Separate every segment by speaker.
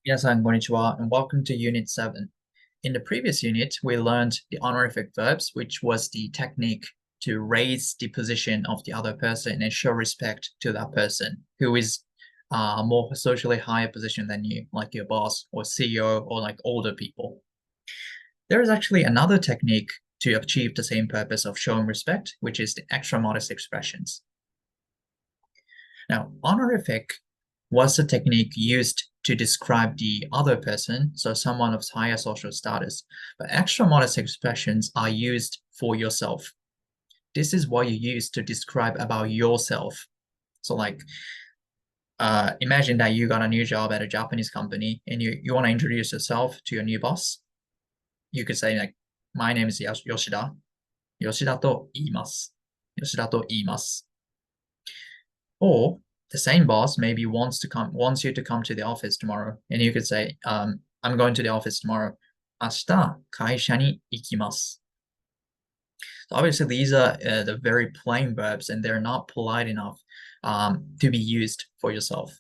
Speaker 1: Minasan, konnichiwa, and welcome to Unit 7. In the previous unit, we learned the honorific verbs, which was the technique to raise the position of the other person and show respect to that person who is more socially higher position than you, like your boss or CEO or like older people. There is actually another technique to achieve the same purpose of showing respect, which is the extra modest expressions. Now, honorific was the technique used to describe the other person, so someone of higher social status. But extra modest expressions are used for yourself. This is what you use to describe about yourself. So like, imagine that you got a new job at a Japanese company and you want to introduce yourself to your new boss. You could say like, my name is Yoshida. Yoshida to iimasu. Yoshida to iimasu. Or the same boss maybe wants you to come to the office tomorrow, and you could say, I'm going to the office tomorrow. 明日会社に行きます. So obviously, these are the very plain verbs, and they're not polite enough to be used for yourself.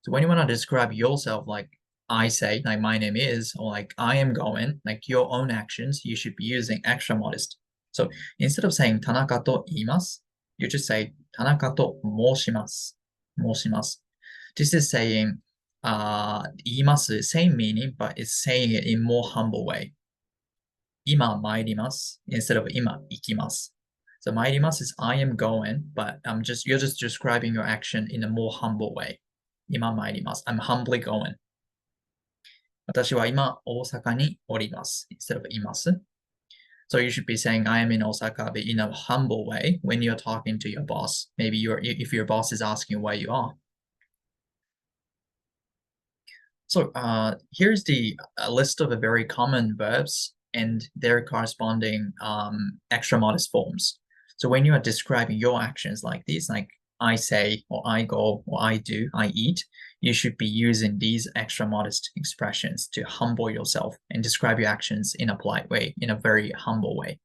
Speaker 1: So when you want to describe yourself, like I say, like my name is, or like I am going, like your own actions, you should be using extra modest. So instead of saying 田中と言います, you just say 田中と申します. 申します. This is saying 言います, same meaning, but it's saying it in more humble way. 今参ります instead of 今行きます. So 参ります is I am going, but you're just describing your action in a more humble way. 今参ります. I'm humbly going. 私は今大阪におります instead of います. So you should be saying I am in Osaka, but in a humble way when you're talking to your boss. Maybe if your boss is asking where you are. So here's the list of the very common verbs and their corresponding extra modest forms. So when you are describing your actions like these, like I say, or I go, or I do, I eat, you should be using these extra modest expressions to humble yourself and describe your actions in a polite way, in a very humble way.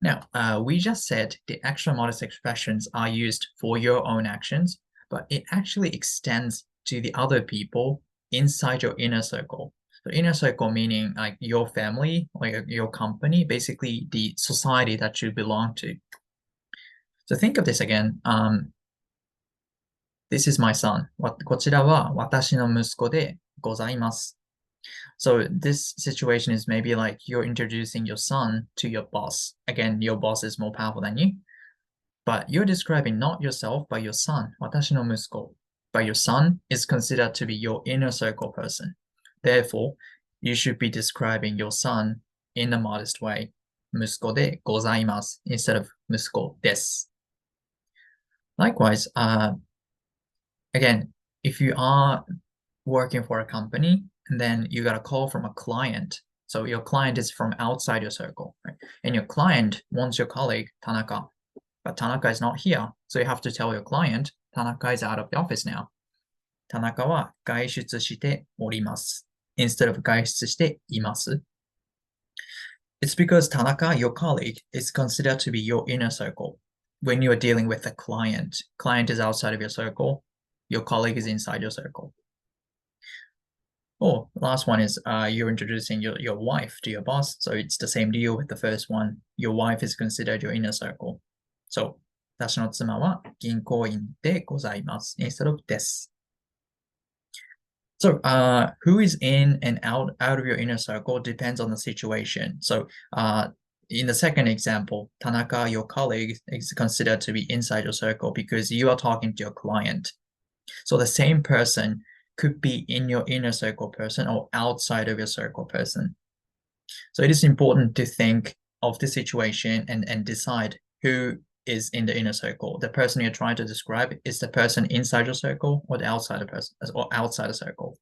Speaker 1: Now, we just said the extra modest expressions are used for your own actions, but it actually extends to the other people inside your inner circle. So inner circle meaning like your family, or your company, basically the society that you belong to. So think of this again. This is my son. こちらは私の息子でございます. So this situation is maybe like you're introducing your son to your boss. Again, your boss is more powerful than you. But you're describing not yourself, but your son. 私の息子. But your son is considered to be your inner circle person. Therefore, you should be describing your son in a modest way. 息子でございます instead of 息子です. Likewise, again, if you are working for a company and then you got a call from a client, so your client is from outside your circle, right? And your client wants your colleague, Tanaka, but Tanaka is not here. So you have to tell your client, Tanaka is out of the office now. 田中は外出しております instead of 外出しています. It's because Tanaka, your colleague, is considered to be your inner circle. When you're dealing with a client is outside of your circle, your colleague is inside your circle. Oh, last one is you're introducing your wife to your boss. So it's the same deal with the first one. Your wife is considered your inner circle. So, 私の妻は銀行員でございます instead of です. So who is in and out of your inner circle depends on the situation. So in the second example, Tanaka, your colleague, is considered to be inside your circle because you are talking to your client. So the same person could be in your inner circle person or outside of your circle person. So it is important to think of the situation and decide who is in the inner circle. The person you're trying to describe is the person inside your circle or the outside person or outside the circle.